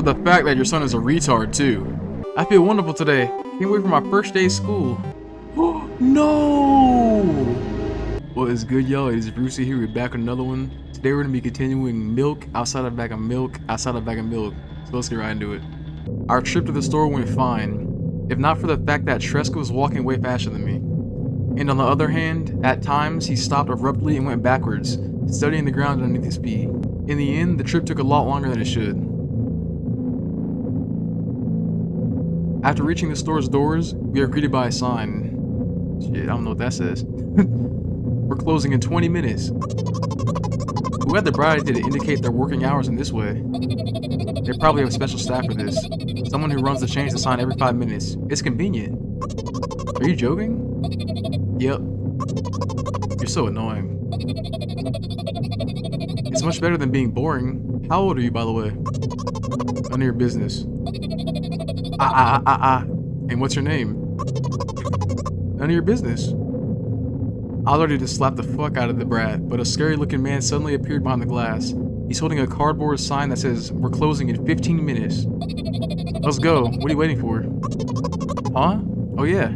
the fact that your son is a retard, too. I feel wonderful today. Can't wait for my first day of school. No! What is good, y'all? It is Brucey here. We're back with another one. Today we're going to be continuing milk outside a bag of milk outside a bag of milk. So let's get right into it. Our trip to the store went fine, if not for the fact that Tresca was walking way faster than me. And on the other hand, at times he stopped abruptly and went backwards, studying the ground underneath his feet. In the end, the trip took a lot longer than it should. After reaching the store's doors, we are greeted by a sign. Shit, I don't know what that says. We're closing in 20 minutes. Who had the bright idea to indicate their working hours in this way? They probably have special staff for this. Someone who runs to change the sign every 5 minutes. It's convenient. Are you joking? Yep. You're so annoying. It's much better than being boring. How old are you, by the way? None of your business. And what's your name? None of your business. I was ready to slap the fuck out of the brat, but a scary looking man suddenly appeared behind the glass. He's holding a cardboard sign that says, "We're closing in 15 minutes. Let's go. What are you waiting for? Huh? Oh yeah.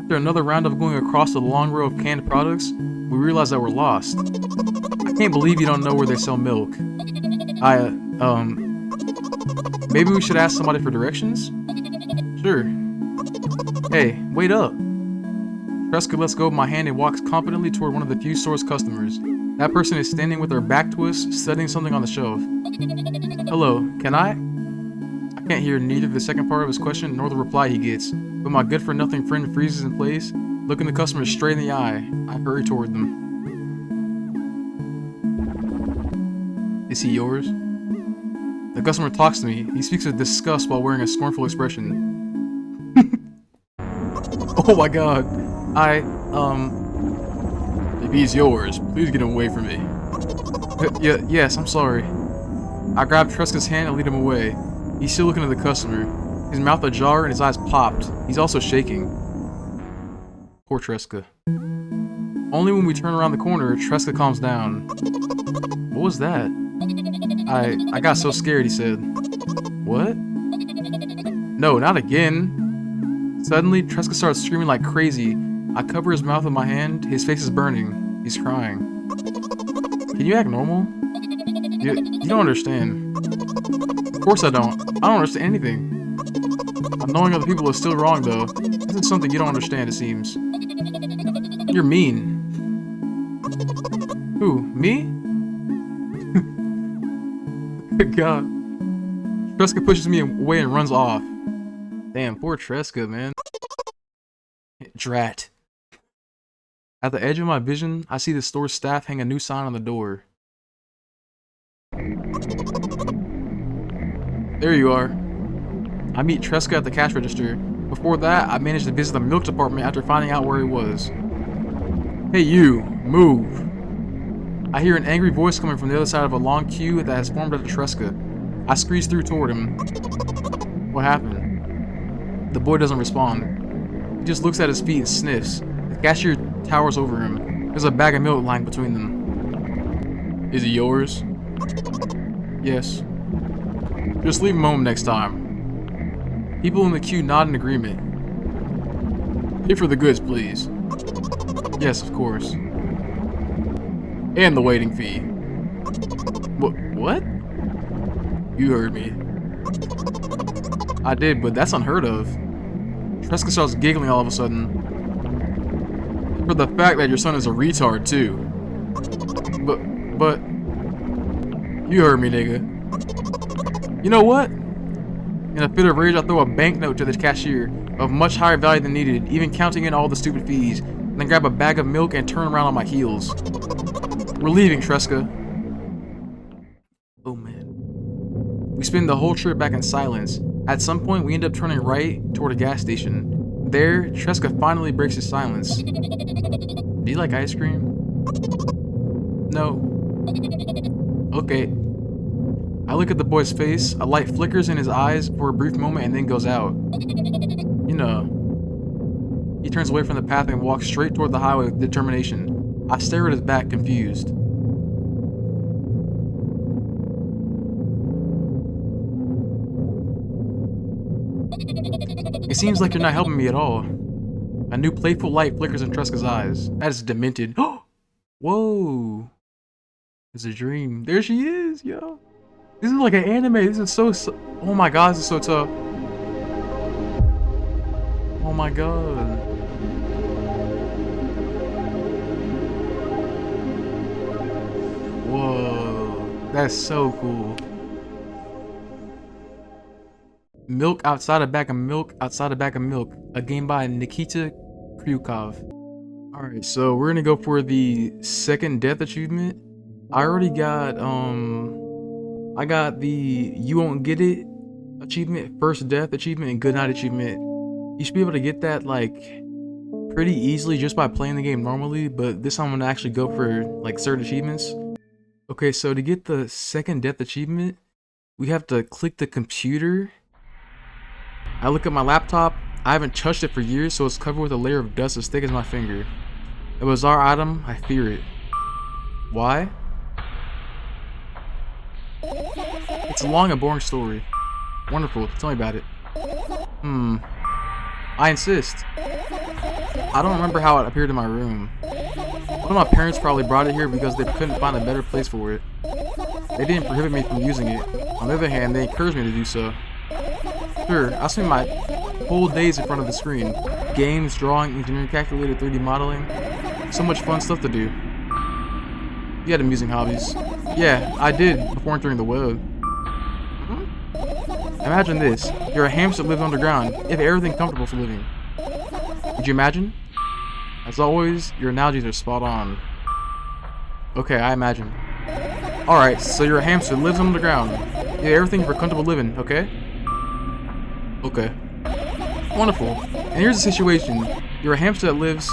After another round of going across the long row of canned products, we realized that we're lost. I can't believe you don't know where they sell milk. Maybe we should ask somebody for directions? Sure. Hey, wait up. Tresca lets go of my hand and walks confidently toward one of the few store's customers. That person is standing with her back to us, studying something on the shelf. Hello, can I? I can't hear neither the second part of his question nor the reply he gets, but my good-for-nothing friend freezes in place, looking the customer straight in the eye. I hurry toward them. Is he yours? The customer talks to me. He speaks with disgust while wearing a scornful expression. Oh my god. If he's yours, please get him away from me. Yes, I'm sorry. I grabbed Tresca's hand and lead him away. He's still looking at the customer. His mouth ajar and his eyes popped. He's also shaking. Poor Tresca. Only when we turn around the corner, Tresca calms down. What was that? I got so scared, he said. What? No, not again. Suddenly, Tresca starts screaming like crazy. I cover his mouth with my hand. His face is burning. He's crying. Can you act normal? You don't understand. Of course I don't. I don't understand anything. Annoying other people is still wrong, though. This is something you don't understand, it seems. You're mean. Who? Me? Good god. Tresca pushes me away and runs off. Damn, poor Tresca, man. Drat. At the edge of my vision, I see the store staff hang a new sign on the door. There you are. I meet Tresca at the cash register. Before that, I managed to visit the milk department after finding out where he was. Hey you, move. I hear an angry voice coming from the other side of a long queue that has formed after Tresca. I squeeze through toward him. What happened? The boy doesn't respond. He just looks at his feet and sniffs. The cashier towers over him. There's a bag of milk lying between them. Is it yours? Yes. Just leave him home next time. People in the queue nod in agreement. Pay for the goods, please. Yes, of course. And the waiting fee. What? You heard me. I did, but that's unheard of. Tresca starts giggling all of a sudden. For the fact that your son is a retard, too. But... You heard me, nigga. You know what? In a fit of rage, I throw a banknote to the cashier of much higher value than needed, even counting in all the stupid fees, and then grab a bag of milk and turn around on my heels. We're leaving, Tresca. Oh man. We spend the whole trip back in silence. At some point, we end up turning right toward a gas station. There, Tresca finally breaks his silence. Do you like ice cream? No. Okay. I look at the boy's face. A light flickers in his eyes for a brief moment and then goes out. You know. He turns away from the path and walks straight toward the highway with determination. I stare at his back, confused. It seems like you're not helping me at all. A new playful light flickers in Tresca's eyes. That is demented. Whoa. It's a dream. There she is, yo. This is like an anime. This is so oh my god, this is so tough. Oh my god. Whoa. That's so cool. Milk outside a bag of milk, outside a bag of milk. A game by Nikita Kryukov. Alright, so we're gonna go for the second death achievement. I already got, I got the You Won't Get It achievement, first death achievement, and good night achievement. You should be able to get that, like, pretty easily just by playing the game normally, but this time I'm gonna actually go for, like, certain achievements. Okay, so to get the second death achievement, we have to click the computer. I look at my laptop. I haven't touched it for years, so it's covered with a layer of dust as thick as my finger. A bizarre item, I fear it. Why? It's a long and boring story. Wonderful, tell me about it. I insist. I don't remember how it appeared in my room. One of my parents probably brought it here because they couldn't find a better place for it. They didn't prohibit me from using it. On the other hand, they encouraged me to do so. Sure, I spend my whole days in front of the screen. Games, drawing, engineering, calculated 3D modeling. So much fun stuff to do. You had amusing hobbies. Yeah, I did before entering the web. Imagine this. You're a hamster that lives underground. You have everything comfortable for living. Could you imagine? As always, your analogies are spot on. Okay, I imagine. Alright, so you're a hamster that lives underground. You have everything for comfortable living, okay? Okay. Wonderful. And here's the situation. You're a hamster that lives...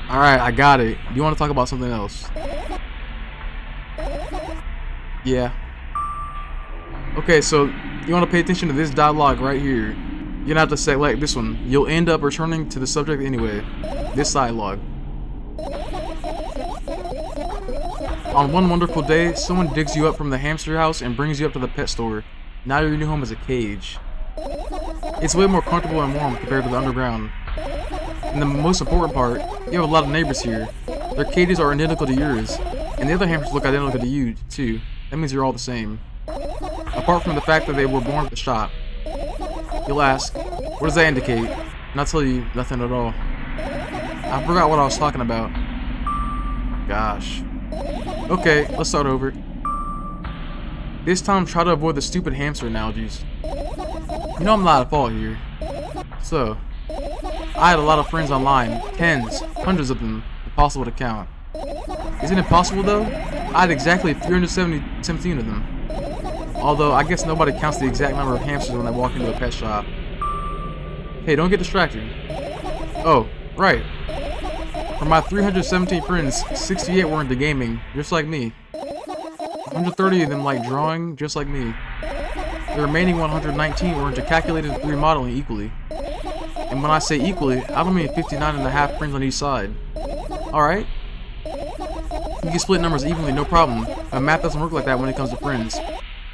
Alright, I got it. Do you want to talk about something else? Yeah. Okay, so you want to pay attention to this dialogue right here. You're gonna have to select this one. You'll end up returning to the subject anyway. This dialogue. On one wonderful day, someone digs you up from the hamster house and brings you up to the pet store. Now your new home is a cage. It's way more comfortable and warm compared to the underground. And the most important part, you have a lot of neighbors here. Their cages are identical to yours, and the other hamsters look identical to you, too. That means you're all the same. Apart from the fact that they were born at the shop. You'll ask, what does that indicate? And I'll tell you, nothing at all. I forgot what I was talking about. Gosh. Okay, let's start over. This time, try to avoid the stupid hamster analogies. You know I'm not at fault here. So, I had a lot of friends online. Tens, hundreds of them. Impossible to count. Is it impossible though? I had exactly 317 of them. Although, I guess nobody counts the exact number of hamsters when they walk into a pet shop. Hey, don't get distracted. Oh, right. From my 317 friends, 68 were into gaming, just like me. 130 of them like drawing, just like me. The remaining 119 were into calculated 3D modeling equally. And when I say equally, I don't mean 59 and a half friends on each side. Alright? You can split numbers evenly, no problem. But math doesn't work like that when it comes to friends.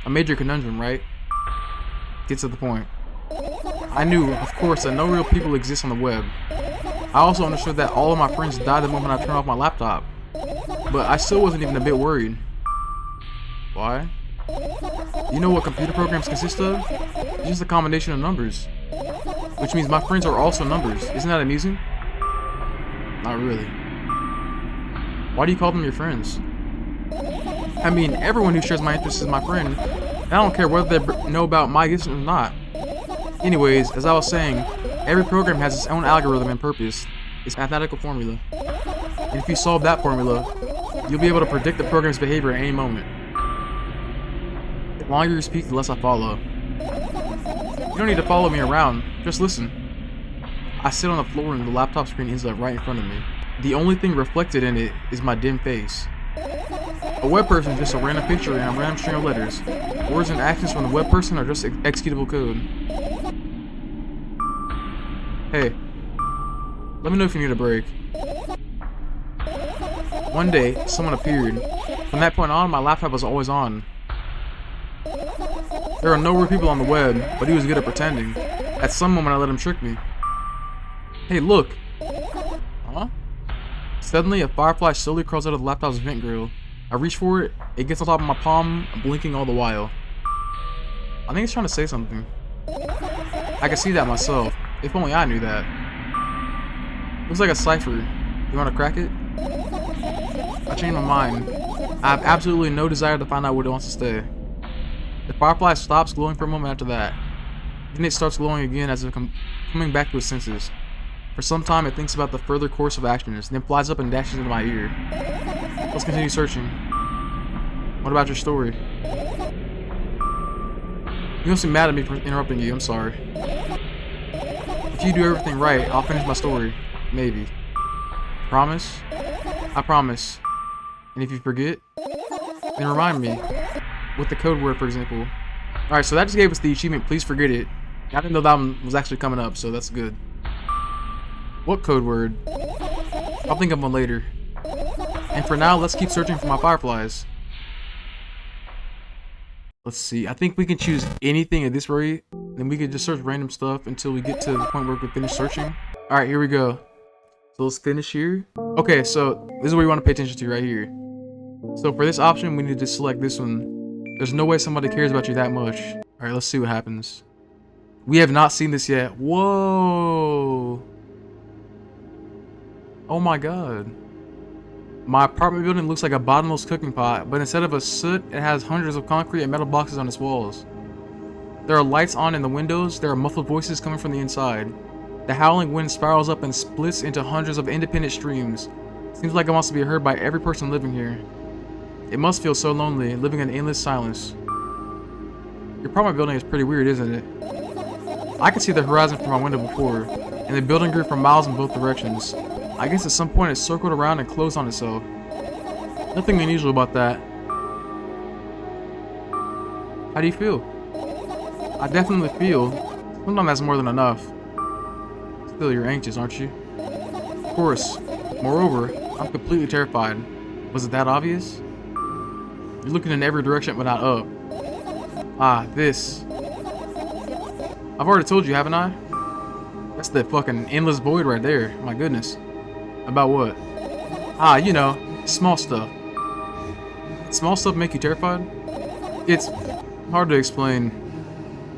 A major conundrum, right? Get to the point. I knew, of course, that no real people exist on the web. I also understood that all of my friends died the moment I turned off my laptop. But I still wasn't even a bit worried. Why? You know what computer programs consist of? It's just a combination of numbers. Which means my friends are also numbers. Isn't that amusing? Not really. Why do you call them your friends? I mean, everyone who shares my interests is my friend. And I don't care whether they know about my existence or not. Anyways, as I was saying, every program has its own algorithm and purpose. It's a mathematical formula. And if you solve that formula, you'll be able to predict the program's behavior at any moment. The longer you speak, the less I follow. You don't need to follow me around, just listen. I sit on the floor and the laptop screen ends up right in front of me. The only thing reflected in it is my dim face. A web person is just a random picture and a random string of letters. Words and actions from the web person are just executable code. Hey, let me know if you need a break. One day, someone appeared. From that point on, my laptop was always on. There are no real people on the web, but he was good at pretending. At some moment, I let him trick me. Hey, look! Huh? Suddenly, a firefly slowly crawls out of the laptop's vent grill. I reach for it, it gets on top of my palm, blinking all the while. I think it's trying to say something. I can see that myself. If only I knew that. Looks like a cipher. You want to crack it? I changed my mind. I have absolutely no desire to find out where it wants to stay. The firefly stops glowing for a moment after that. Then it starts glowing again as if coming back to its senses. For some time, it thinks about the further course of actions, then flies up and dashes into my ear. Let's continue searching. What about your story? You must be mad at me for interrupting you, I'm sorry. If you do everything right, I'll finish my story. Maybe. Promise? I promise. And if you forget, then remind me. With the code word, for example. Alright, so that just gave us the achievement, please forget it. I didn't know that one was actually coming up, so that's good. What code word? I'll think of one later. And for now, let's keep searching for my fireflies. Let's see, I think we can choose anything at this rate. Then we can just search random stuff until we get to the point where we can finish searching. Alright, here we go. So let's finish here. Okay, so this is what you want to pay attention to right here. So for this option, we need to select this one. There's no way somebody cares about you that much. Alright, let's see what happens. We have not seen this yet. Whoa! Oh my god. My apartment building looks like a bottomless cooking pot, but instead of a soot, it has hundreds of concrete and metal boxes on its walls. There are lights on in the windows, there are muffled voices coming from the inside. The howling wind spirals up and splits into hundreds of independent streams. Seems like it wants to be heard by every person living here. It must feel so lonely, living in endless silence. Your apartment building is pretty weird, isn't it? I could see the horizon from my window before, and the building grew for miles in both directions. I guess at some point it circled around and closed on itself. Nothing unusual about that. How do you feel? I definitely feel. Sometimes that's more than enough. Still, you're anxious, aren't you? Of course. Moreover, I'm completely terrified. Was it that obvious? You're looking in every direction but not up. Ah, this. I've already told you, haven't I? That's the fucking endless void right there. My goodness. About what? Ah, you know, small stuff. Small stuff make you terrified? It's hard to explain.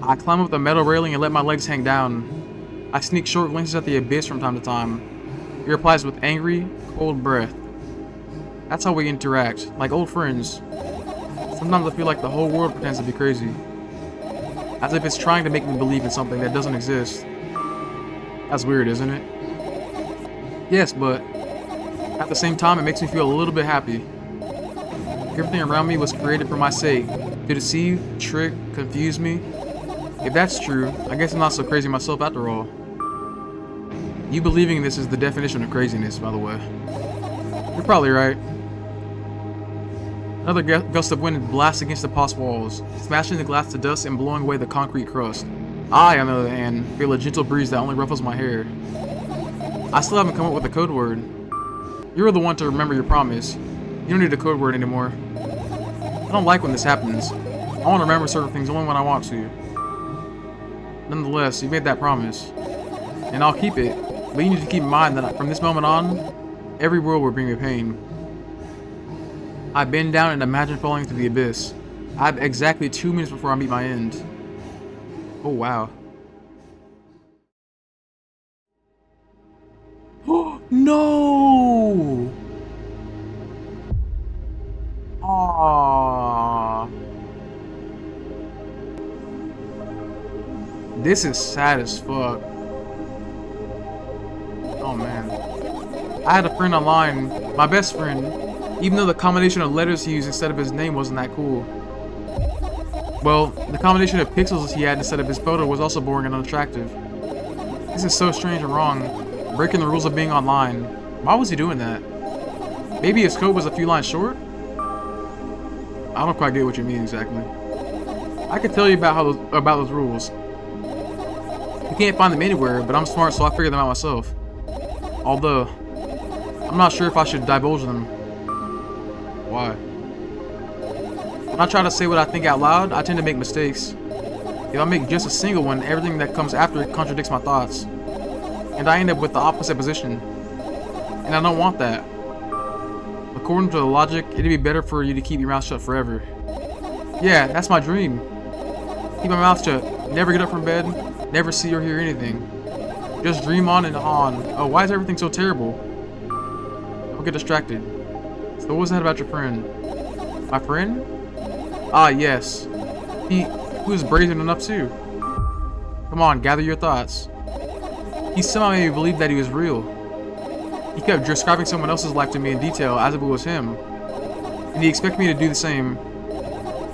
I climb up the metal railing and let my legs hang down. I sneak short glances at the abyss from time to time. He replies with angry, cold breath. That's how we interact, like old friends. Sometimes I feel like the whole world pretends to be crazy. As if it's trying to make me believe in something that doesn't exist. That's weird, isn't it? Yes, but at the same time, it makes me feel a little bit happy. Everything around me was created for my sake. To deceive, trick, confuse me. If that's true, I guess I'm not so crazy myself after all. You believing in this is the definition of craziness, by the way. You're probably right. Another gust of wind blasts against the post walls, smashing the glass to dust and blowing away the concrete crust. I, on the other hand, feel a gentle breeze that only ruffles my hair. I still haven't come up with a code word. You're the one to remember your promise. You don't need a code word anymore. I don't like when this happens. I want to remember certain things only when I want to. Nonetheless, you made that promise. And I'll keep it, but you need to keep in mind that from this moment on, every word will bring me pain. I bend down and imagine falling into the abyss. I have exactly 2 minutes before I meet my end. Oh wow. Oh no! Aww. This is sad as fuck. Oh man. I had a friend online, my best friend, even though the combination of letters he used instead of his name wasn't that cool. Well, the combination of pixels he had instead of his photo was also boring and unattractive. This is so strange and wrong, breaking the rules of being online. Why was he doing that? Maybe his code was a few lines short? I don't quite get what you mean exactly. I could tell you about those rules. You can't find them anywhere, but I'm smart, so I figured them out myself. Although, I'm not sure if I should divulge them. Why? When I try to say what I think out loud, I tend to make mistakes. If I make just a single one, everything that comes after it contradicts my thoughts. And I end up with the opposite position. And I don't want that. According to the logic, it'd be better for you to keep your mouth shut forever. Yeah, that's my dream. Keep my mouth shut, never get up from bed, never see or hear anything. Just dream on and on. Oh, why is everything so terrible? Don't get distracted. So what was that about your friend? My friend? Ah, yes. He was brazen enough too. Come on, gather your thoughts. He somehow made me believe that he was real. He kept describing someone else's life to me in detail as if it was him. And he expected me to do the same.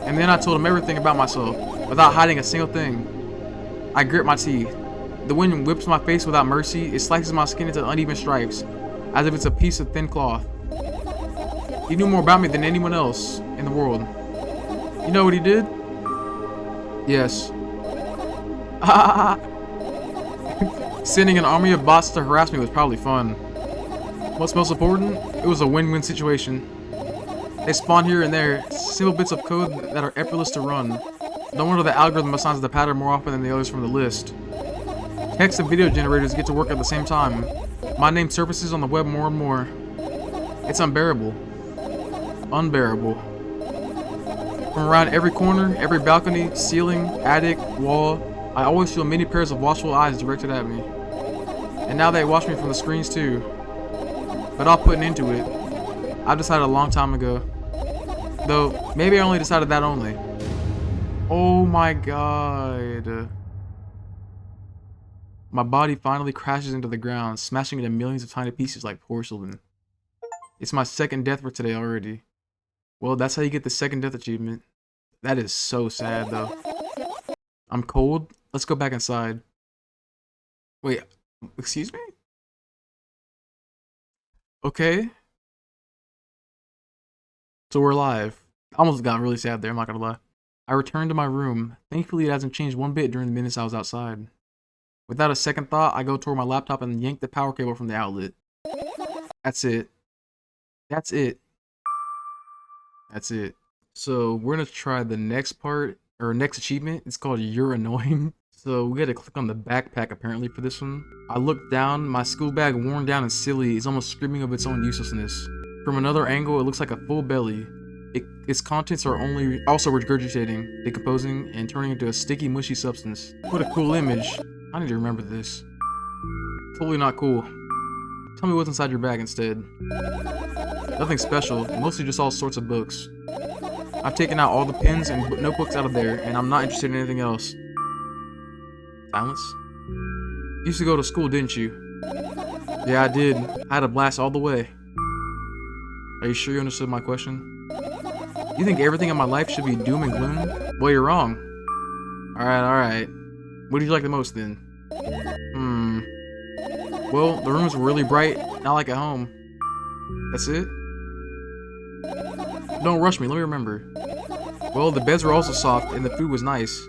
And then I told him everything about myself, without hiding a single thing. I grit my teeth. The wind whips my face without mercy. It slices my skin into uneven stripes, as if it's a piece of thin cloth. He knew more about me than anyone else in the world. You know what he did? Yes. Sending an army of bots to harass me was probably fun. What's most important? It was a win-win situation. They spawn here and there, simple bits of code that are effortless to run. No wonder the algorithm assigns the pattern more often than the others from the list. Text and video generators get to work at the same time. My name surfaces on the web more and more. It's unbearable. Unbearable. From around every corner, every balcony, ceiling, attic, wall, I always feel many pairs of watchful eyes directed at me. And now they watch me from the screens too. But I'll put an end to it. I decided a long time ago. Though, maybe I only decided that only. Oh my god. My body finally crashes into the ground, smashing into millions of tiny pieces like porcelain. It's my second death for today already. Well, that's how you get the second death achievement. That is so sad though. I'm cold. Let's go back inside. Wait, excuse me? Okay. So we're alive. I almost got really sad there, I'm not gonna lie. I returned to my room. Thankfully it hasn't changed one bit during the minutes I was outside. Without a second thought, I go toward my laptop and yank the power cable from the outlet. That's it. That's it. That's it. So we're gonna try the next part, or next achievement. It's called You're Annoying. So we gotta click on the backpack apparently for this one. I look down, my school bag worn down and silly is almost screaming of its own uselessness. From another angle, it looks like a full belly. Its contents are also regurgitating, decomposing, and turning into a sticky, mushy substance. What a cool image. I need to remember this. Totally not cool. Tell me what's inside your bag instead. Nothing special, mostly just all sorts of books. I've taken out all the pens and notebooks out of there, and I'm not interested in anything else. Silence? You used to go to school, didn't you? Yeah, I did. I had a blast all the way. Are you sure you understood my question? You think everything in my life should be doom and gloom? Well, you're wrong. Alright. What did you like the most then? Well, the rooms were really bright, not like at home. That's it? Don't rush me, let me remember. Well, the beds were also soft, and the food was nice.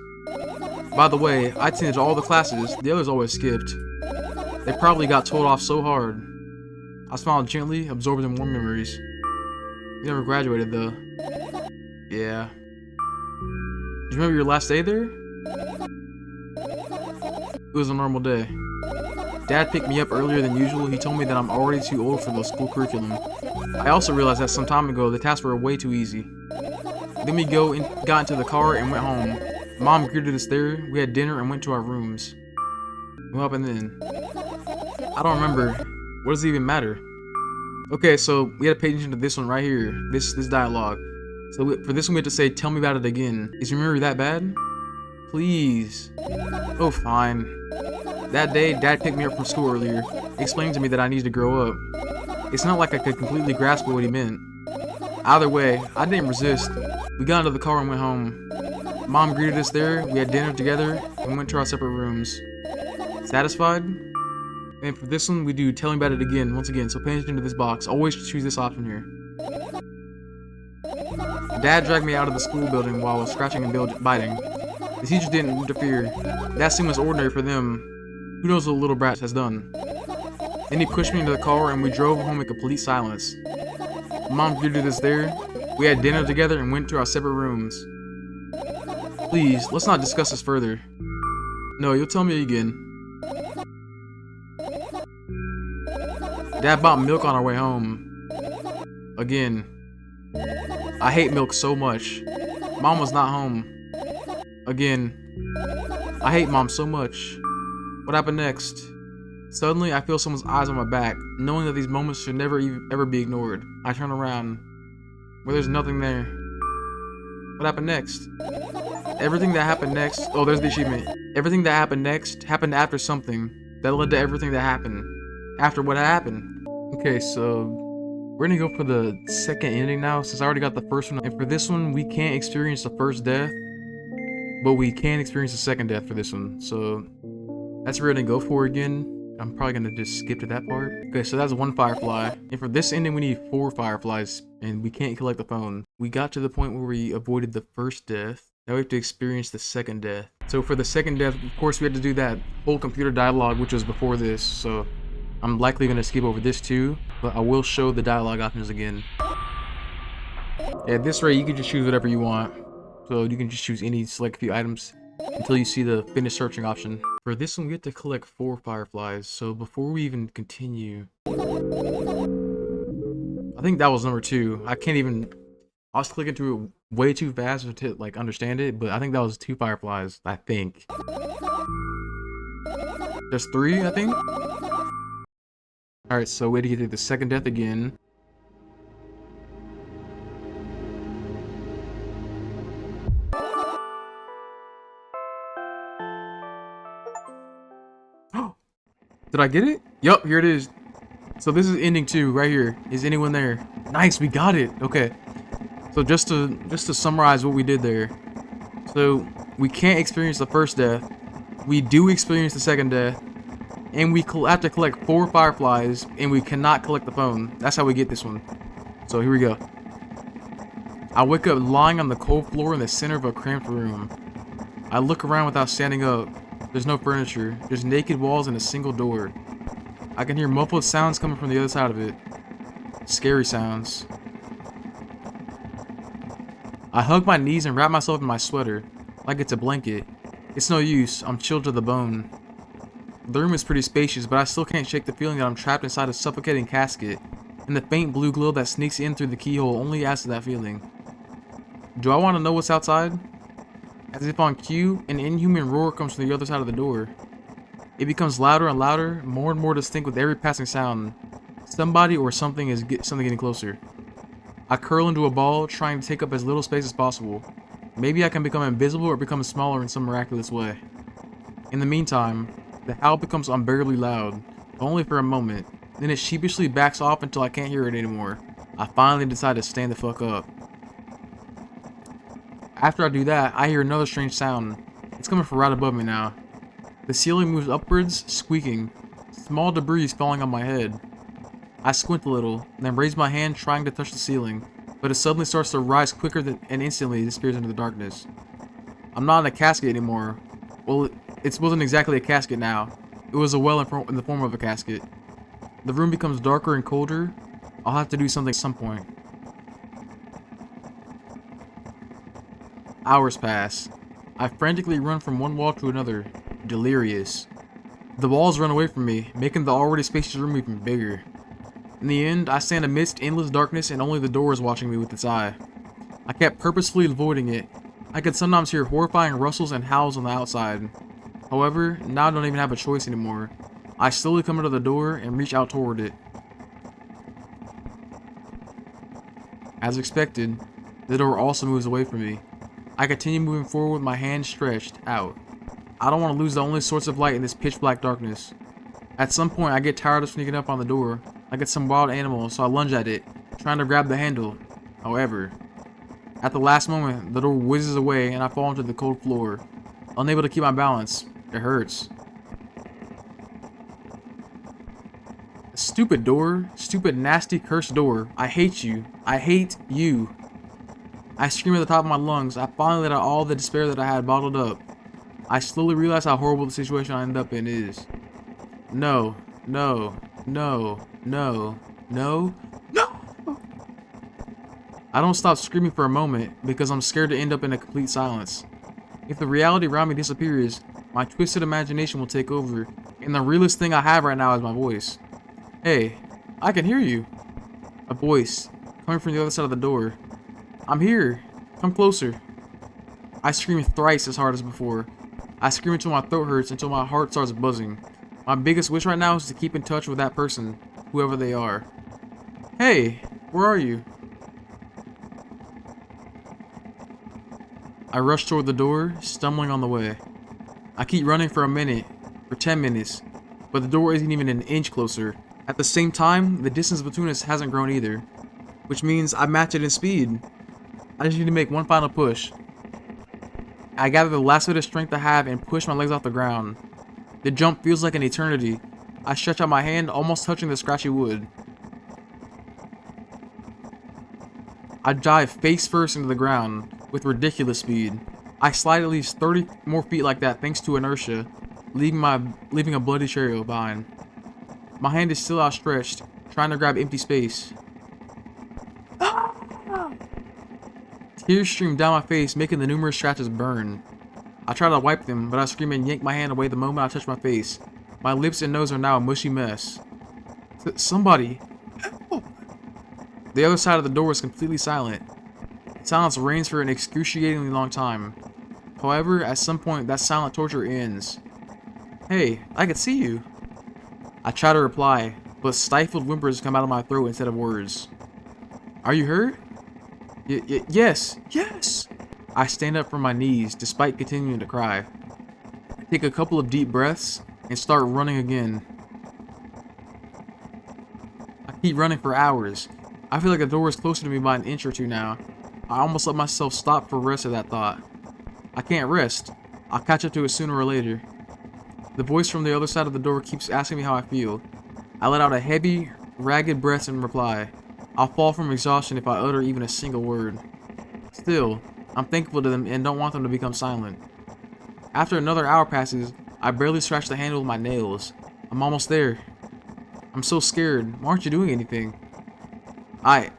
By the way, I attended all the classes, the others always skipped. They probably got told off so hard. I smiled gently, absorbing in warm memories. You never graduated though. Yeah. Do you remember your last day there? It was a normal day. Dad picked me up earlier than usual. He told me that I'm already too old for the school curriculum. I also realized that some time ago the tasks were way too easy. Then we got into the car and went home. Mom greeted us there. We had dinner and went to our rooms. What happened then? I don't remember. What does it even matter? Okay, so we had to pay attention to this one right here. This dialogue. So for this one we have to say, tell me about it again. Is your memory that bad? Please. Oh, fine. That day, Dad picked me up from school earlier, explaining to me that I needed to grow up. It's not like I could completely grasp what he meant. Either way, I didn't resist. We got into the car and went home. Mom greeted us there, we had dinner together, and went to our separate rooms. Satisfied? And for this one, we do tell me about it again, once again, so pay attention to this box. Always choose this option here. Dad dragged me out of the school building while I was scratching and biting. The teachers didn't interfere. That seemed was ordinary for them. Who knows what the little brat has done? Then he pushed me into the car and we drove home in complete silence. Mom greeted us there. We had dinner together and went to our separate rooms. Please, let's not discuss this further. No, you'll tell me again. Dad bought milk on our way home. Again. I hate milk so much. Mom was not home. Again. I hate Mom so much. What happened next? Suddenly, I feel someone's eyes on my back, knowing that these moments should never ever be ignored. I turn around, where there's nothing there. What happened next? Everything that happened next... Oh, there's the achievement. Everything that happened next happened after something that led to everything that happened. After what happened. Okay, so... we're gonna go for the second ending now, since I already got the first one. And for this one, we can't experience the first death, but we can experience the second death for this one. So, that's what we're gonna go for again. I'm probably gonna just skip to that part. Okay, so that's 1 firefly. And for this ending, we need 4 fireflies, and we can't collect the phone. We got to the point where we avoided the first death. Now we have to experience the second death. So for the second death, of course, we had to do that whole computer dialogue, which was before this. So I'm likely gonna skip over this too, but I will show the dialogue options again. At this rate, you can just choose whatever you want. So you can just choose any select few items until you see the finish searching option. For this one, we have to collect 4 fireflies. So before we even continue, I think that was number 2. I can't even, I was clicking through it way too fast to like understand it, but I think that was 2 fireflies, I think. There's 3, I think. Alright, so we had to get to the second death again. Did I get it? Yup, here it is. So this is ending 2 right here. Is anyone there? Nice, we got it. Okay. So just to summarize what we did there. So we can't experience the first death. We do experience the second death. And we have to collect 4 fireflies, and we cannot collect the phone. That's how we get this one. So here we go. I wake up lying on the cold floor in the center of a cramped room. I look around without standing up. There's no furniture, just naked walls and a single door. I can hear muffled sounds coming from the other side of it. Scary sounds. I hug my knees and wrap myself in my sweater, like it's a blanket. It's no use, I'm chilled to the bone. The room is pretty spacious, but I still can't shake the feeling that I'm trapped inside a suffocating casket, and the faint blue glow that sneaks in through the keyhole only adds to that feeling. Do I want to know what's outside? As if on cue, an inhuman roar comes from the other side of the door. It becomes louder and louder, more and more distinct with every passing sound. Somebody or something is getting closer. I curl into a ball, trying to take up as little space as possible. Maybe I can become invisible or become smaller in some miraculous way. In the meantime, the howl becomes unbearably loud, but only for a moment. Then it sheepishly backs off until I can't hear it anymore. I finally decide to stand the fuck up. After I do that, I hear another strange sound. It's coming from right above me now. The ceiling moves upwards, squeaking. Small debris is falling on my head. I squint a little, then raise my hand trying to touch the ceiling, but it suddenly starts to rise quicker and instantly disappears into the darkness. I'm not in a casket anymore. Well, it wasn't exactly a casket now. It was a well in the form of a casket. The room becomes darker and colder. I'll have to do something at some point. Hours pass. I frantically run from one wall to another, delirious. The walls run away from me, making the already spacious room even bigger. In the end, I stand amidst endless darkness and only the door is watching me with its eye. I kept purposefully avoiding it. I could sometimes hear horrifying rustles and howls on the outside. However, now I don't even have a choice anymore. I slowly come to the door and reach out toward it. As expected, the door also moves away from me. I continue moving forward with my hand stretched out. I don't want to lose the only source of light in this pitch black darkness. At some point, I get tired of sneaking up on the door, like it's some wild animal, so I lunge at it, trying to grab the handle. However, at the last moment, the door whizzes away and I fall onto the cold floor, unable to keep my balance. It hurts. Stupid door. Stupid, nasty, cursed door. I hate you. I hate you. I scream at the top of my lungs. I finally let out all the despair that I had bottled up. I slowly realize how horrible the situation I ended up in is. No. No. No. No. No. No! I don't stop screaming for a moment because I'm scared to end up in a complete silence. If the reality around me disappears, my twisted imagination will take over, and the realest thing I have right now is my voice. Hey, I can hear you. A voice, coming from the other side of the door. I'm here. Come closer. I scream thrice as hard as before. I scream until my throat hurts, until my heart starts buzzing. My biggest wish right now is to keep in touch with that person, whoever they are. Hey, where are you? I rush toward the door, stumbling on the way. I keep running for a minute, for 10 minutes, but the door isn't even an inch closer. At the same time, the distance between us hasn't grown either, which means I match it in speed. I just need to make one final push. I gather the last bit of strength I have and push my legs off the ground. The jump feels like an eternity. I stretch out my hand, almost touching the scratchy wood. I dive face first into the ground with ridiculous speed. I slide at least 30 more feet like that thanks to inertia, leaving a bloody trail behind. My hand is still outstretched, trying to grab empty space. Tears stream down my face, making the numerous scratches burn. I try to wipe them, but I scream and yank my hand away the moment I touch my face. My lips and nose are now a mushy mess. Somebody! The other side of the door is completely silent. Silence reigns for an excruciatingly long time. However, at some point, that silent torture ends. Hey, I can see you. I try to reply, but stifled whimpers come out of my throat instead of words. Are you hurt? Yes, yes! I stand up from my knees, despite continuing to cry. I take a couple of deep breaths, and start running again. I keep running for hours. I feel like the door is closer to me by an inch or two now. I almost let myself stop for rest of that thought. I can't rest. I'll catch up to it sooner or later. The voice from the other side of the door keeps asking me how I feel. I let out a heavy, ragged breath in reply. I'll fall from exhaustion if I utter even a single word. Still, I'm thankful to them and don't want them to become silent. After another hour passes, I barely scratch the handle with my nails. I'm almost there. I'm so scared. Why aren't you doing anything? Why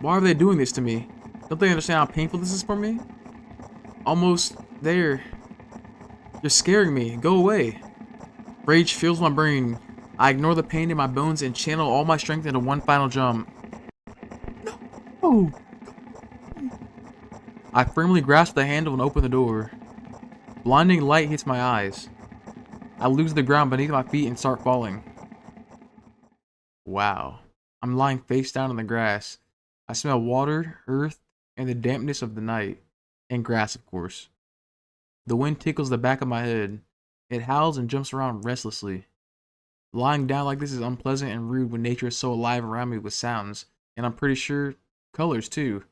are they doing this to me? Don't they understand how painful this is for me? Almost there. You're scaring me. Go away. Rage fills my brain. I ignore the pain in my bones and channel all my strength into one final jump. No! I firmly grasp the handle and open the door. Blinding light hits my eyes. I lose the ground beneath my feet and start falling. Wow. I'm lying face down in the grass. I smell water, earth, and the dampness of the night. And grass, of course. The wind tickles the back of my head. It howls and jumps around restlessly. Lying down like this is unpleasant and rude when nature is so alive around me with sounds, and I'm pretty sure colors too.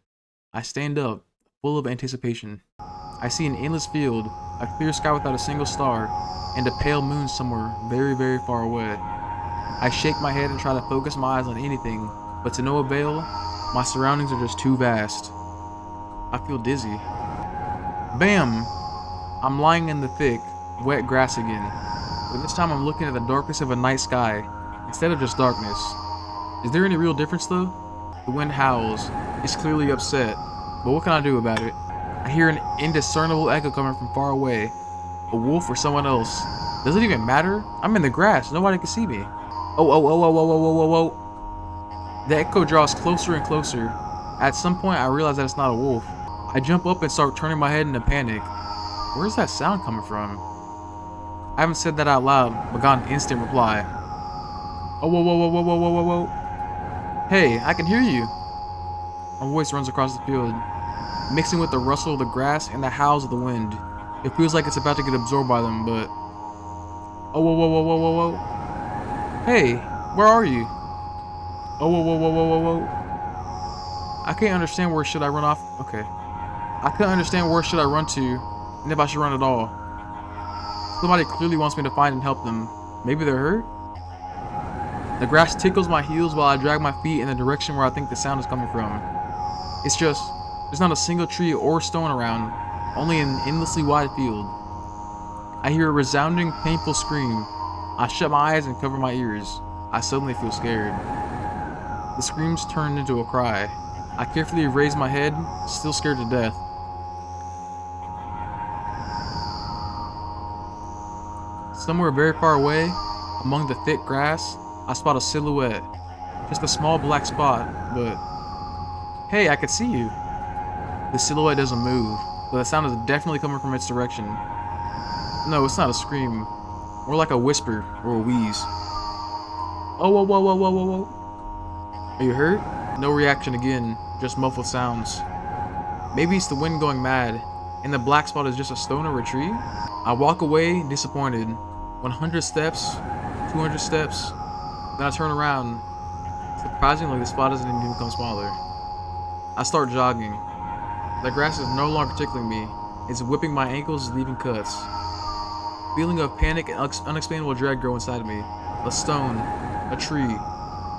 I stand up, full of anticipation. I see an endless field, a clear sky without a single star, and a pale moon somewhere very, very far away. I shake my head and try to focus my eyes on anything, but to no avail. My surroundings are just too vast. I feel dizzy. Bam! I'm lying in the thick, wet grass again. But this time I'm looking at the darkness of a night sky, instead of just darkness. Is there any real difference though? The wind howls. It's clearly upset. But what can I do about it? I hear an indiscernible echo coming from far away. A wolf or someone else. Does it even matter? I'm in the grass. Nobody can see me. Oh. The echo draws closer and closer. At some point, I realize that it's not a wolf. I jump up and start turning my head in a panic. Where's that sound coming from? I haven't said that out loud, but got an instant reply. Oh, whoa. Hey, I can hear you. My voice runs across the field, mixing with the rustle of the grass and the howls of the wind. It feels like it's about to get absorbed by them, but... Oh, whoa. Hey, where are you? Oh, whoa. I can't understand where should I run off. Okay. I couldn't understand where should I run to, and if I should run at all. Somebody clearly wants me to find and help them. Maybe they're hurt? The grass tickles my heels while I drag my feet in the direction where I think the sound is coming from. It's just, there's not a single tree or stone around, only an endlessly wide field. I hear a resounding, painful scream. I shut my eyes and cover my ears. I suddenly feel scared. The screams turned into a cry. I carefully raise my head, still scared to death. Somewhere very far away, among the thick grass, I spot a silhouette. Just a small black spot, but... Hey, I can see you. The silhouette doesn't move, but the sound is definitely coming from its direction. No, it's not a scream. More like a whisper or a wheeze. Oh, whoa, whoa, whoa, whoa, whoa, whoa. Are you hurt? No reaction again, just muffled sounds. Maybe it's the wind going mad, and the black spot is just a stone or a tree? I walk away, disappointed. 100 steps, 200 steps, then I turn around. Surprisingly, the spot doesn't even become smaller. I start jogging. The grass is no longer tickling me. It's whipping my ankles, leaving cuts. Feeling of panic and unexplainable dread grow inside of me. A stone, a tree.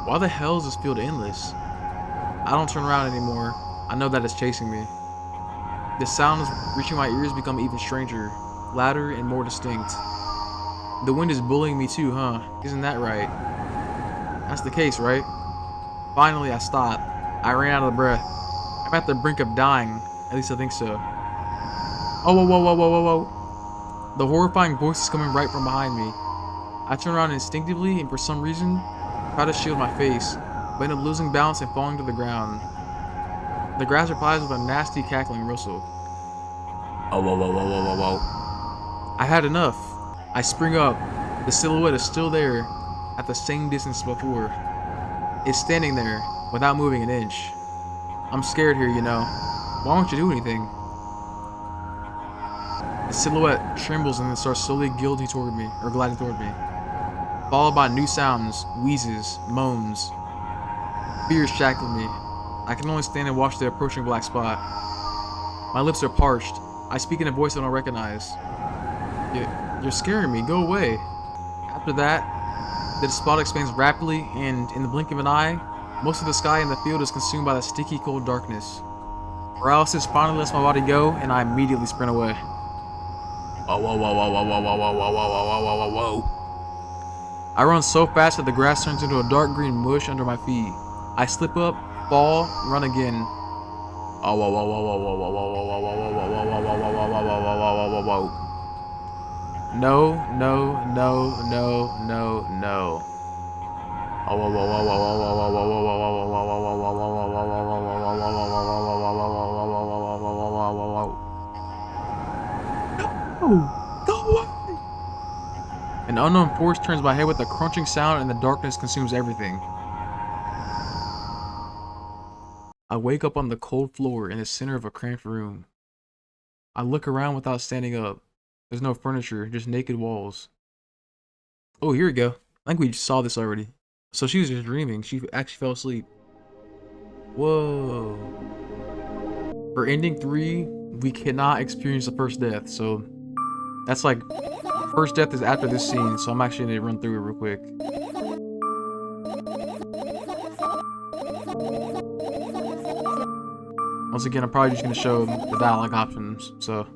Why the hell is this field endless? I don't turn around anymore. I know that it's chasing me. The sounds reaching my ears become even stranger, louder and more distinct. The wind is bullying me too, huh? Isn't that right? That's the case, right? Finally, I stop. I ran out of breath. I'm at the brink of dying. At least I think so. Oh, whoa, whoa, whoa, whoa, whoa, whoa. The horrifying voice is coming right from behind me. I turn around instinctively and for some reason, try to shield my face, but end up losing balance and falling to the ground. The grass replies with a nasty cackling whistle. Oh, whoa, whoa, whoa, whoa, whoa, whoa. I had enough. I spring up. The silhouette is still there, at the same distance before. It's standing there, without moving an inch. I'm scared here, you know. Why won't you do anything? The silhouette trembles and then starts slowly gliding toward me, followed by new sounds, wheezes, moans. Fear shackles me. I can only stand and watch the approaching black spot. My lips are parched. I speak in a voice I don't recognize. You're scaring me, go away. After that, the spot expands rapidly, and in the blink of an eye, most of the sky in the field is consumed by the sticky cold darkness. Paralysis finally lets my body go, and I immediately sprint away. Whoa, whoa, whoa, whoa, whoa, whoa, whoa, whoa, whoa, whoa, whoa, whoa, whoa. I run so fast that the grass turns into a dark green mush under my feet. I slip up, fall, run again. Oh, whoa, whoa, whoa, whoa, whoa, whoa, whoa, whoa, whoa, whoa, whoa, whoa, whoa, whoa, whoa, whoa, whoa, whoa, whoa. No, no, no, no, no, no. Oh, whoa, whoa, whoa, whoa, whoa, whoa, whoa, whoa, whoa, whoa, whoa, whoa, whoa, whoa, whoa, whoa, go away! An unknown force turns my head with a crunching sound and the darkness consumes everything. I wake up on the cold floor in the center of a cramped room. I look around without standing up. There's no furniture, just naked walls. Oh, here we go. I think we saw this already. So she was just dreaming. She actually fell asleep. Whoa. For ending 3, we cannot experience the first death. So that's like, first death is after this scene. So I'm actually going to run through it real quick. Once again, I'm probably just going to show the dialogue options. So.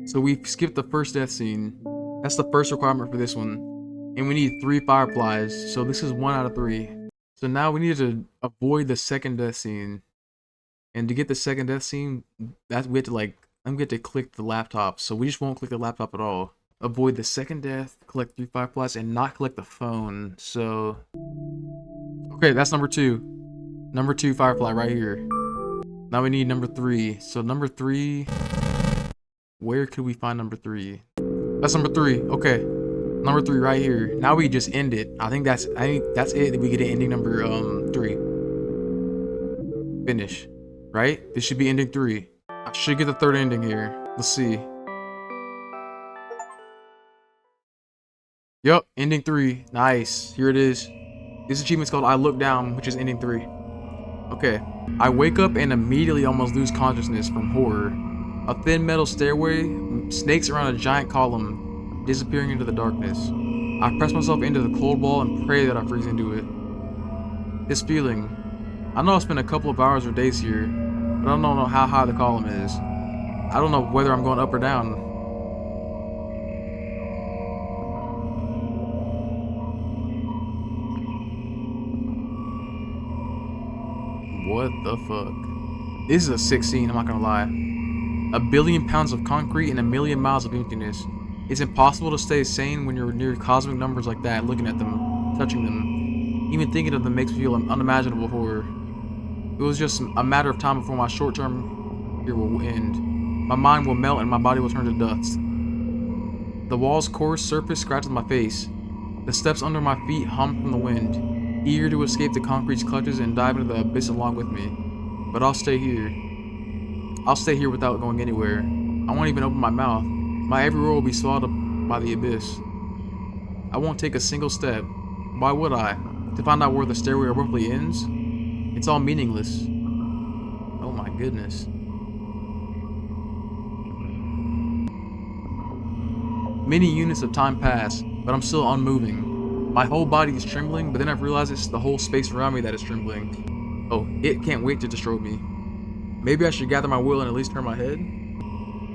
So we skipped the first death scene. That's the first requirement for this one. And we need 3 fireflies. So this is 1 out of 3. So now we need to avoid the second death scene. And to get the second death scene, that we have to like, I'm going to click the laptop. So we just won't click the laptop at all. Avoid the second death, collect 3 fireflies, and not collect the phone. So, okay, that's number 2. Number 2 firefly right here. Now we need number 3. So number 3, where could we find number 3? That's number 3. Okay, number 3 right here. Now we just end it. I think that's it. We get an ending number 3. Finish. Right? This should be ending 3. I should get the 3rd ending here. Let's see. Yup, ending 3. Nice. Here it is. This achievement's called I Look Down, which is ending 3. Okay. I wake up and immediately almost lose consciousness from horror. A thin metal stairway snakes around a giant column, disappearing into the darkness. I press myself into the cold wall and pray that I freeze into it. This feeling. I know I've spent a couple of hours or days here, but I don't know how high the column is. I don't know whether I'm going up or down. What the fuck? This is a sick scene, I'm not gonna lie. 1 billion pounds of concrete and 1,000,000 miles of emptiness. It's impossible to stay sane when you're near cosmic numbers like that, looking at them, touching them. Even thinking of them makes me feel an unimaginable horror. It was just a matter of time before my short-term here will end. My mind will melt and my body will turn to dust. The wall's coarse surface scratches my face. The steps under my feet hum from the wind, eager to escape the concrete's clutches and dive into the abyss along with me. But I'll stay here. I'll stay here without going anywhere. I won't even open my mouth. My every word will be swallowed up by the abyss. I won't take a single step. Why would I? To find out where the stairway abruptly ends? It's all meaningless. Oh my goodness. Many units of time pass, but I'm still unmoving. My whole body is trembling, but then I've realized it's the whole space around me that is trembling. Oh, it can't wait to destroy me. Maybe I should gather my will and at least turn my head?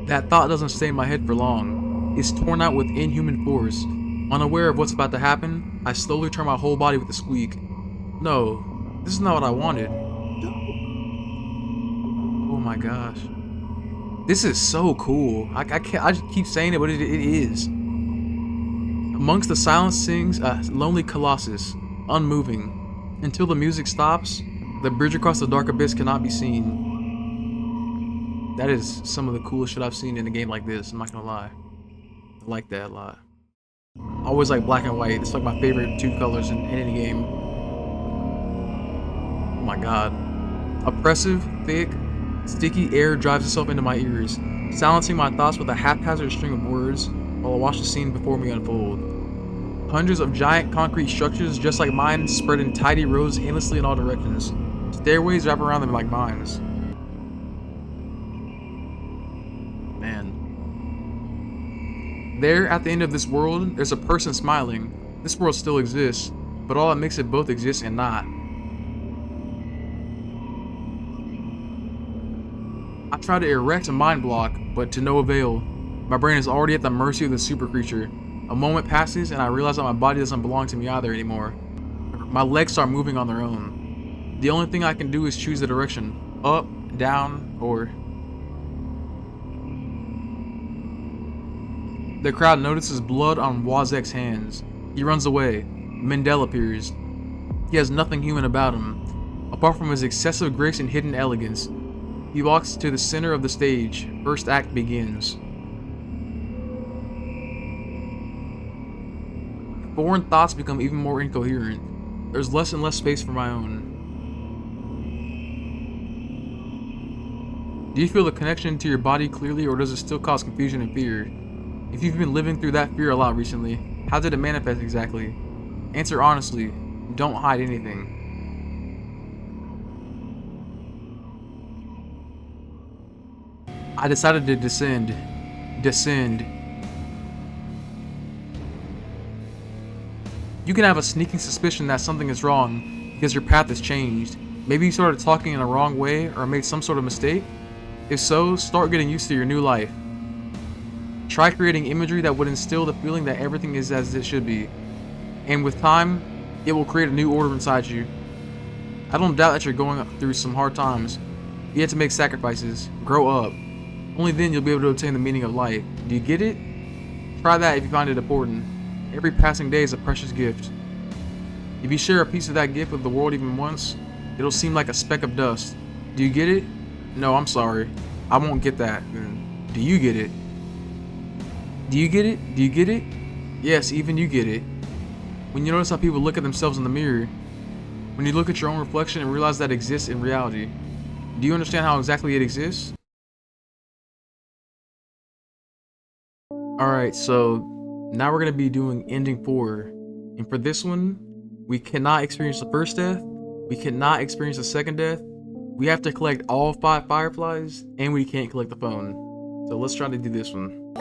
That thought doesn't stay in my head for long. It's torn out with inhuman force. Unaware of what's about to happen, I slowly turn my whole body with a squeak. No, this is not what I wanted. Oh my gosh. This is so cool. I just keep saying it, but it is. Amongst the silence sings a lonely colossus, unmoving. Until the music stops, the bridge across the dark abyss cannot be seen. That is some of the coolest shit I've seen in a game like this, I'm not gonna lie. I like that a lot. I always like black and white. It's like my favorite two colors in any game. Oh my god. Oppressive, thick, sticky air drives itself into my ears, silencing my thoughts with a haphazard string of words while I watch the scene before me unfold. Hundreds of giant concrete structures just like mine spread in tidy rows endlessly in all directions. Stairways wrap around them like vines. Man. There, at the end of this world, there's a person smiling. This world still exists, but all that makes it both exist and not. I try to erect a mind block, but to no avail. My brain is already at the mercy of the super creature. A moment passes and I realize that my body doesn't belong to me either anymore. My legs start moving on their own. The only thing I can do is choose the direction. Up, down, or... The crowd notices blood on Wozek's hands. He runs away. Mendel appears. He has nothing human about him, apart from his excessive grace and hidden elegance. He walks to the center of the stage. First act begins. Foreign thoughts become even more incoherent. There's less and less space for my own. Do you feel the connection to your body clearly, or does it still cause confusion and fear? If you've been living through that fear a lot recently, how did it manifest exactly? Answer honestly. Don't hide anything. I decided to descend. You can have a sneaking suspicion that something is wrong because your path has changed. Maybe you started talking in a wrong way or made some sort of mistake. If so, start getting used to your new life. Try creating imagery that would instill the feeling that everything is as it should be. And with time, it will create a new order inside you. I don't doubt that you're going through some hard times. You have to make sacrifices. Grow up. Only then you'll be able to obtain the meaning of life. Do you get it? Try that if you find it important. Every passing day is a precious gift. If you share a piece of that gift with the world even once, it'll seem like a speck of dust. Do you get it? No, I'm sorry. I won't get that. Do you get it? Do you get it? Do you get it? Yes, even you get it. When you notice how people look at themselves in the mirror, when you look at your own reflection and realize that it exists in reality, do you understand how exactly it exists? Alright, so now we're going to be doing ending 4. And for this one, we cannot experience the first death, we cannot experience the second death, we have to collect all 5 fireflies, and we can't collect the phone. So let's try to do this one.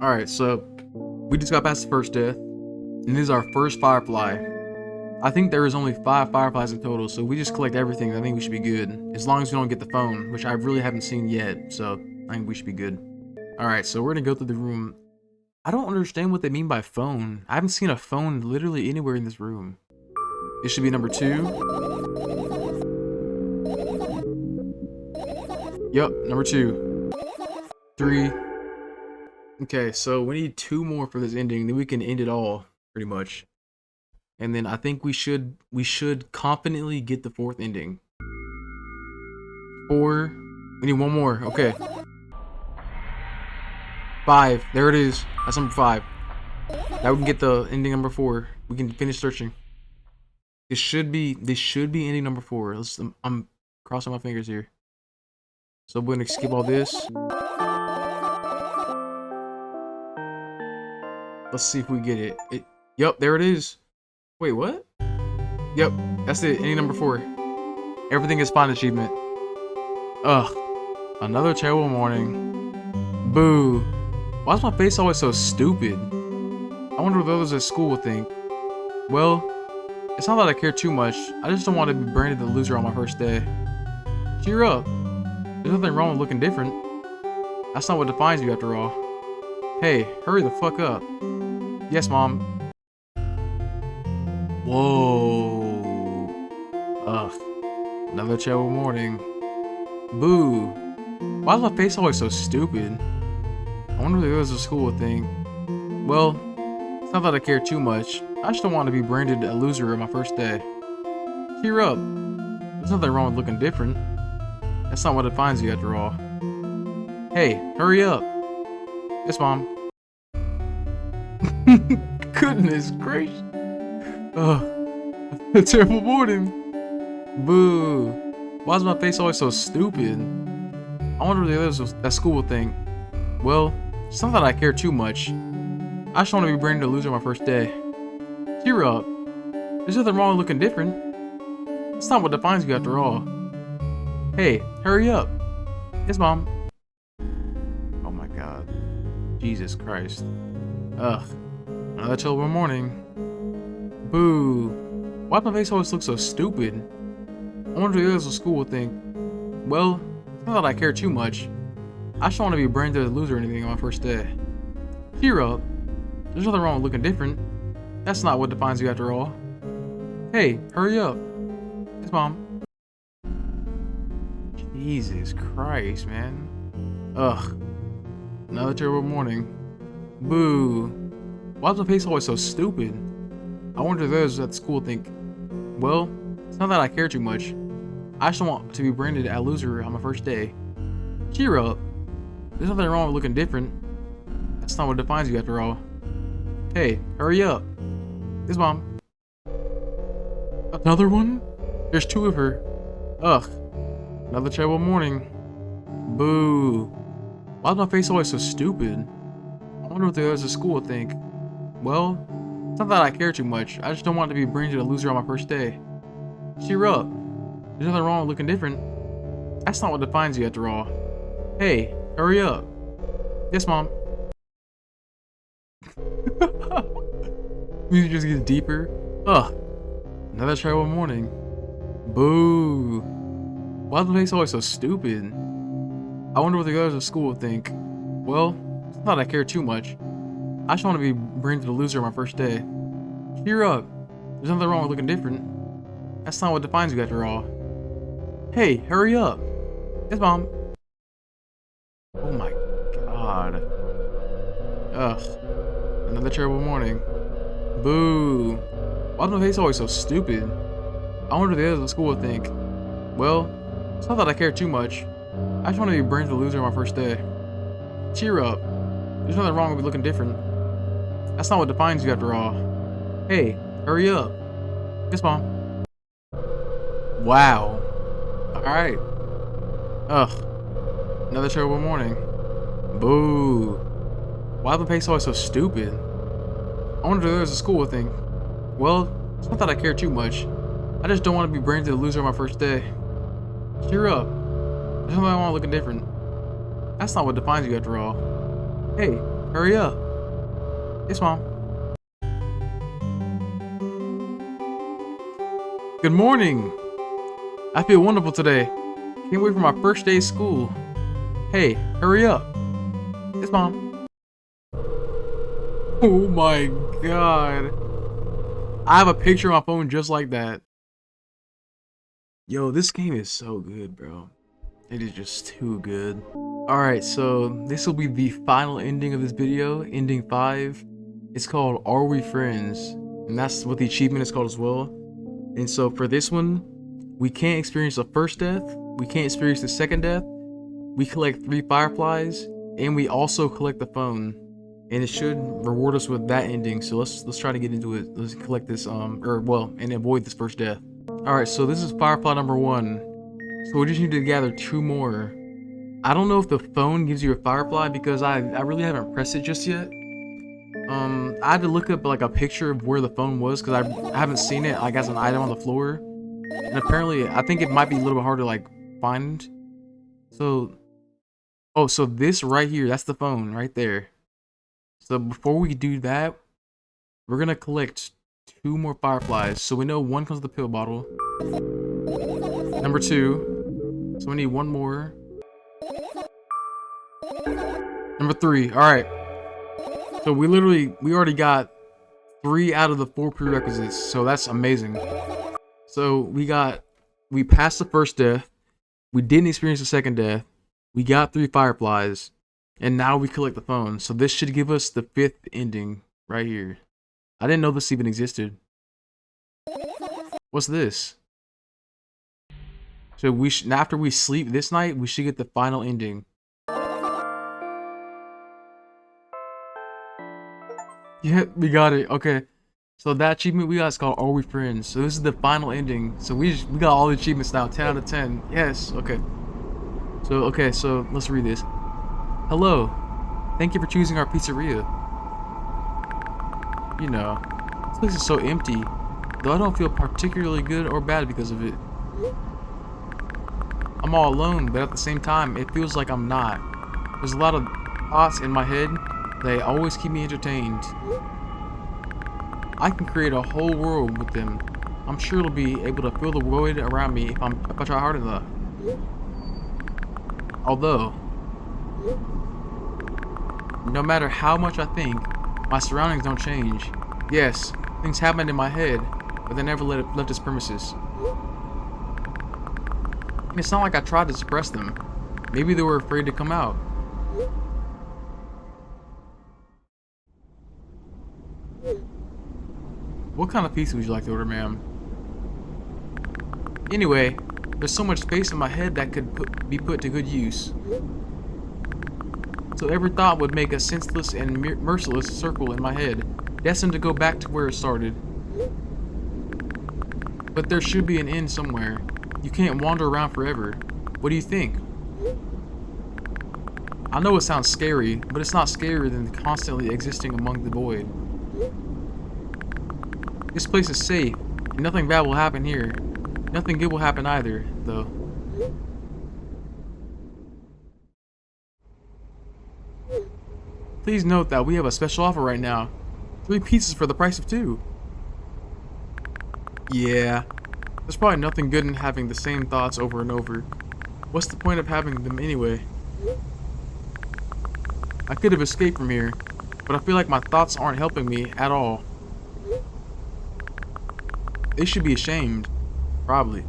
Alright, so we just got past the first death, and this is our first firefly. I think there is only 5 fireflies in total, so if we just collect everything, I think we should be good. As long as we don't get the phone, which I really haven't seen yet, so I think we should be good. Alright, so we're gonna go through the room. I don't understand what they mean by phone. I haven't seen a phone literally anywhere in this room. It should be number 2. Yep, number 2. 3. Okay, so we need 2 more for this ending, then we can end it all, pretty much. And then I think we should confidently get the 4th ending. 4. We need 1 more. Okay. 5. There it is. That's number 5. Now we can get the ending number 4. We can finish searching. This should be ending number 4. I'm crossing my fingers here. So we're gonna skip all this. Let's see if we get it. Yep, there it is. Wait, what? Yep, that's it. Ending number 4. Everything is fine achievement. Ugh. Another terrible morning. Boo. Why is my face always so stupid? I wonder what others at school will think. Well, it's not that I care too much. I just don't want to be branded the loser on my first day. Cheer up. There's nothing wrong with looking different. That's not what defines you after all. Hey, hurry the fuck up. Yes, Mom. Whoa. Ugh. Another terrible morning. Boo. Why is my face always so stupid? I wonder what the others at school would think. Well, it's not that I care too much. I just don't want to be branded a loser on my first day. Cheer up. There's nothing wrong with looking different. That's not what defines you after all. Hey, hurry up. Yes, Mom. Goodness gracious. Ugh. A terrible morning. Boo. Why is my face always so stupid? I wonder what the others at school will think. Well, it's not that I care too much. I just want to be branded a loser on my first day. Cheer up. There's nothing wrong with looking different. That's not what defines you after all. Hey, hurry up. Yes, Mom. Oh my god. Jesus Christ. Ugh. Another terrible morning. Boo. Why does my face always look so stupid? I wonder if the others at school will think. Well, it's not that I care too much. I just don't want to be branded as a loser or anything on my first day. Cheer up. There's nothing wrong with looking different. That's not what defines you after all. Hey, hurry up. Yes, Mom. Jesus Christ, man. Ugh. Another terrible morning. Boo. Why is my face always so stupid? I wonder if those at school think, well, it's not that I care too much. I just don't want to be branded a loser on my first day. Cheer up. There's nothing wrong with looking different. That's not what defines you after all. Hey, hurry up. Yes, Mom. Another one? There's 2 of her. Ugh. Another terrible morning. Boo. Why is my face always so stupid? I wonder what the others at school would think. Well, it's not that I care too much. I just don't want to be branded a loser on my first day. Cheer up. There's nothing wrong with looking different. That's not what defines you after all. Hey, hurry up. Yes, Mom. Music just gets deeper. Ugh. Another terrible morning. Boo. Why is my face always so stupid? I wonder what the others at school would think. Well, it's not that I care too much. I just want to be branded a loser on my first day. Cheer up. There's nothing wrong with looking different. That's not what defines you after all. Hey, hurry up. Yes, Mom. Oh my god. Ugh. Another terrible morning. Boo. Why is my face always so stupid? I wonder what the others at school would think. Well, it's not that I care too much. I just want to be branded a loser on my first day. Cheer up. There's nothing wrong with looking different. That's not what defines you after all. Hey, hurry up. Yes, Mom. Wow. Alright. Ugh. Another terrible morning. Boo. Why is my face always so stupid? I wonder if the others at school would think. Well, it's not that I care too much. I just don't want to be branded a loser on my first day. Cheer up. There's nothing wrong with looking different. That's not what defines you after all. Hey, hurry up. Yes, Mom. Good morning. I feel wonderful today. Can't wait for my first day of school. Hey, hurry up. Yes, Mom. Oh my god. I have a picture on my phone just like that. Yo, this game is so good, bro. It is just too good. Alright, so this will be the final ending of this video, ending 5. It's called Are We Friends? And that's what the achievement is called as well. And so for this one, we can't experience the first death, we can't experience the second death, we collect 3 fireflies, and we also collect the phone. And it should reward us with that ending. So let's try to get into it. Let's collect this and avoid this first death. Alright, so this is firefly number 1. So we just need to gather 2 more. I don't know if the phone gives you a firefly because I really haven't pressed it just yet. I had to look up like a picture of where the phone was because I haven't seen it like as an item on the floor. And apparently I think it might be a little bit hard to like find. So, oh, so this right here, that's the phone right there. So before we do that, we're gonna collect 2 more fireflies. So we know 1 comes with the pill bottle. Number 2. So we need 1 more. Number 3. Alright. So we already got 3 out of the 4 prerequisites. So that's amazing. So we passed the first death. We didn't experience the second death. We got 3 fireflies. And now we collect the phone. So this should give us the 5th ending right here. I didn't know this even existed. What's this? So after we sleep this night, we should get the final ending. Yeah, we got it. Okay. So that achievement we got is called Are We Friends? So this is the final ending. So we got all the achievements now. 10 out of 10. Yes. Okay. So let's read this. Hello. Thank you for choosing our pizzeria. You know, this place is so empty, though I don't feel particularly good or bad because of it. I'm all alone, but at the same time, it feels like I'm not. There's a lot of thoughts in my head. They always keep me entertained. I can create a whole world with them. I'm sure it'll be able to fill the void around me if I try hard enough. Although, no matter how much I think, my surroundings don't change. Yes, things happen in my head, but they never left its premises. And it's not like I tried to suppress them. Maybe they were afraid to come out. What kind of pizza would you like to order, ma'am? Anyway, there's so much space in my head that could be put to good use. So every thought would make a senseless and merciless circle in my head, destined to go back to where it started. But there should be an end somewhere. You can't wander around forever. What do you think? I know it sounds scary, but it's not scarier than constantly existing among the void. This place is safe, and nothing bad will happen here. Nothing good will happen either, though. Please note that we have a special offer right now. 3 pizzas for the price of 2. Yeah, there's probably nothing good in having the same thoughts over and over. What's the point of having them anyway? I could have escaped from here, but I feel like my thoughts aren't helping me at all. They should be ashamed. Probably.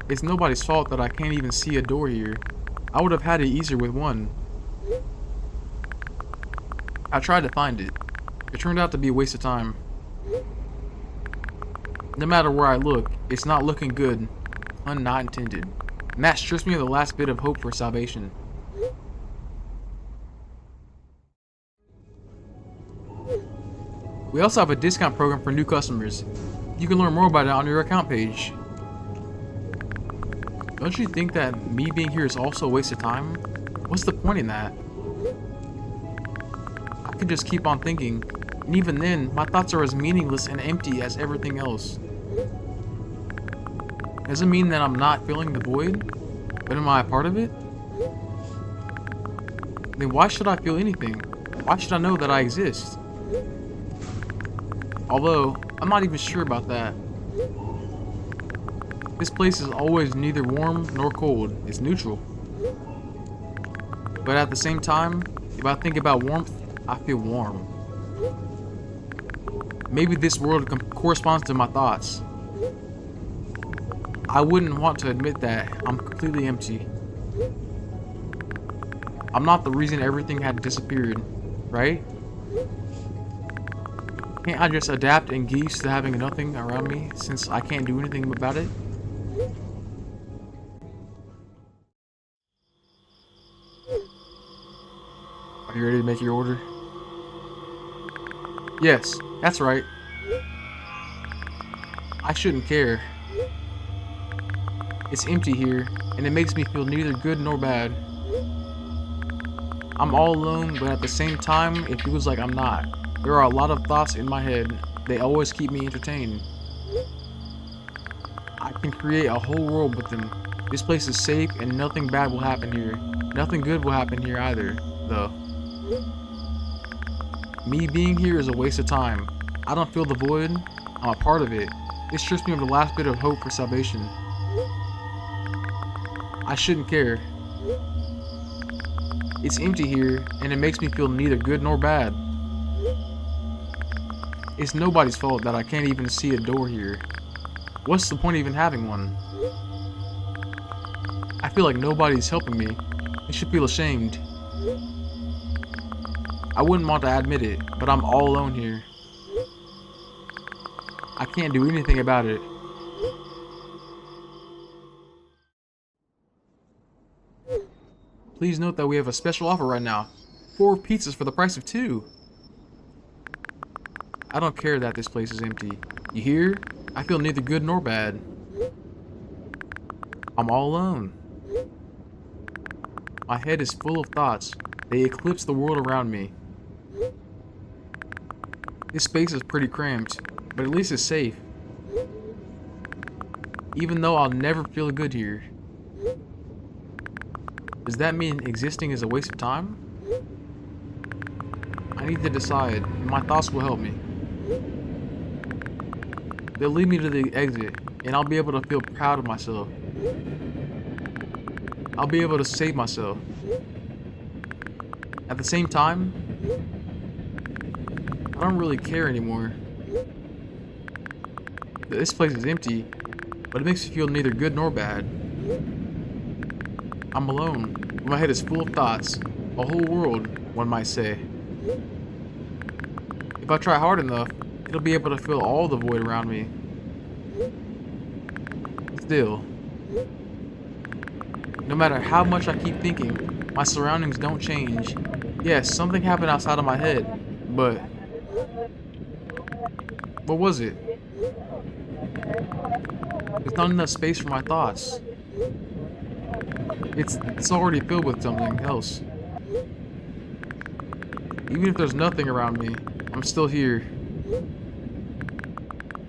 It's nobody's fault that I can't even see a door here. I would have had it easier with 1. I tried to find it. It turned out to be a waste of time. No matter where I look, it's not looking good. Pun not intended. And that strips me of the last bit of hope for salvation. We also have a discount program for new customers. You can learn more about it on your account page. Don't you think that me being here is also a waste of time? What's the point in that? I could just keep on thinking, and even then, my thoughts are as meaningless and empty as everything else. Does it mean that I'm not filling the void? But am I a part of it? Then why should I feel anything? Why should I know that I exist? Although, I'm not even sure about that. This place is always neither warm nor cold. It's neutral. But at the same time, if I think about warmth, I feel warm. Maybe this world corresponds to my thoughts. I wouldn't want to admit that I'm completely empty. I'm not the reason everything had disappeared, right? Can't I just adapt and get used to having nothing around me since I can't do anything about it? Are you ready to make your order? Yes, that's right. I shouldn't care. It's empty here, and it makes me feel neither good nor bad. I'm all alone, but at the same time, it feels like I'm not. There are a lot of thoughts in my head. They always keep me entertained. I can create a whole world with them. This place is safe and nothing bad will happen here. Nothing good will happen here either, though. Me being here is a waste of time. I don't feel the void. I'm a part of it. It strips me of the last bit of hope for salvation. I shouldn't care. It's empty here, and it makes me feel neither good nor bad. It's nobody's fault that I can't even see a door here. What's the point of even having one? I feel like nobody's helping me. I should feel ashamed. I wouldn't want to admit it, but I'm all alone here. I can't do anything about it. Please note that we have a special offer right now. 4 pizzas for the price of 2. I don't care that this place is empty. You hear? I feel neither good nor bad. I'm all alone. My head is full of thoughts. They eclipse the world around me. This space is pretty cramped, but at least it's safe. Even though I'll never feel good here. Does that mean existing is a waste of time? I need to decide, and my thoughts will help me. They'll lead me to the exit, and I'll be able to feel proud of myself. I'll be able to save myself. At the same time, I don't really care anymore. This place is empty, but it makes me feel neither good nor bad. I'm alone. My head is full of thoughts. A whole world, one might say. If I try hard enough, it'll be able to fill all the void around me. Still, no matter how much I keep thinking, my surroundings don't change. Yes, something happened outside of my head, but what was it? There's not enough space for my thoughts. It's already filled with something else. Even if there's nothing around me, I'm still here.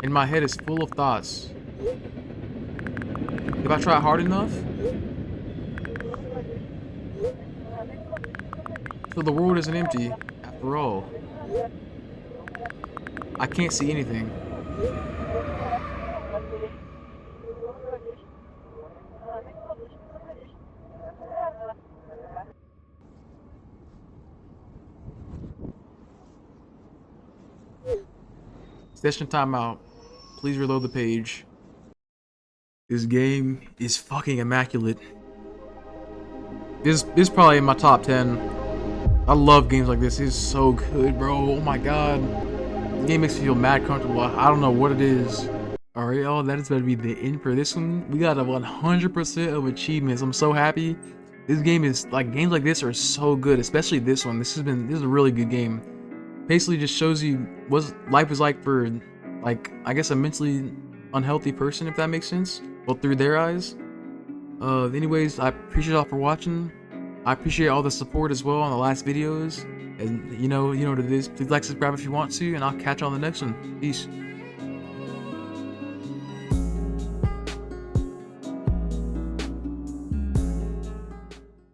And my head is full of thoughts. If I try hard enough, so the world isn't empty after all. I can't see anything. Session timeout. Please reload the page. This game is fucking immaculate. This is probably in my top 10. I love games like this. It's so good, bro. Oh my god. The game makes me feel mad comfortable. I don't know what it is. Alright, y'all, that is going to be the end for this one. We got a 100% of achievements. I'm so happy. This game is like, games like this are so good, especially this one. This is a really good game. Basically just shows you what life is like for, like, I guess a mentally unhealthy person, if that makes sense. Well, through their eyes. Anyways, I appreciate y'all for watching. I appreciate all the support as well on the last videos. And you know what it is. Please like, subscribe if you want to, and I'll catch you on the next one. Peace.